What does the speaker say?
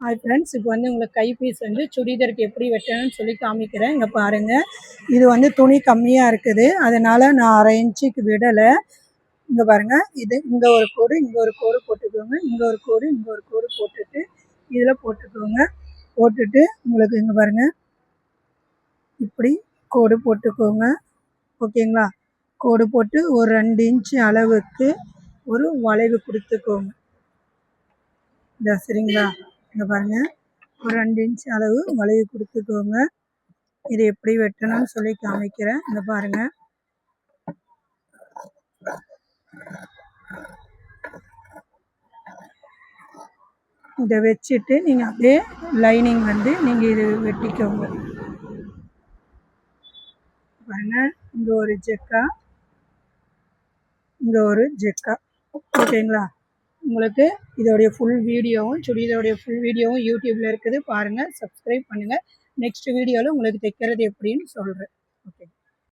Hi friends, இப்போ வந்து உங்களுக்கு கைப்பீஸ் வந்து சுடிதாருக்கு எப்படி வெட்டணும்னு சொல்லி காமிக்கிறேன். இங்கே பாருங்கள், இது வந்து துணி கம்மியாக இருக்குது, அதனால் நான் 1/2 இன்ச்சுக்கு விடலை. இங்கே பாருங்கள், இது இங்கே ஒரு கோடு, இங்கே ஒரு கோடு போட்டுக்கோங்க, இங்கே ஒரு கோடு, இங்கே ஒரு கோடு போட்டுட்டு இதில் போட்டுக்கோங்க. போட்டுட்டு உங்களுக்கு இங்கே பாருங்கள், இப்படி கோடு போட்டுக்கோங்க. ஓகேங்களா? கோடு போட்டு ஒரு 2 இன்ச்சு அளவுக்கு ஒரு வளைவு கொடுத்துக்கோங்க. சரிங்களா? இங்கே பாருங்கள், ஒரு 2 இன்ச் அளவு வளைவு கொடுத்துக்கோங்க. இது எப்படி வெட்டணும்னு சொல்லி காமிக்கிறேன். இங்கே பாருங்கள், இதை வச்சுட்டு நீங்கள் அப்படியே லைனிங் வந்து நீங்கள் இது வெட்டிக்கோங்க. பாருங்கள், இங்கே ஒரு ஜெக்கா, இங்கே ஒரு ஜெக்கா. ஓகேங்களா? உங்களுக்கு இதோடைய ஃபுல் வீடியோவும் சுடிதாருடைய ஃபுல் வீடியோவும் யூடியூப்பில் இருக்குது, பாருங்கள், சப்ஸ்கிரைப் பண்ணுங்கள். நெக்ஸ்ட் வீடியோவில் உங்களுக்கு தைக்கிறது எப்படின்னு சொல்கிறேன்.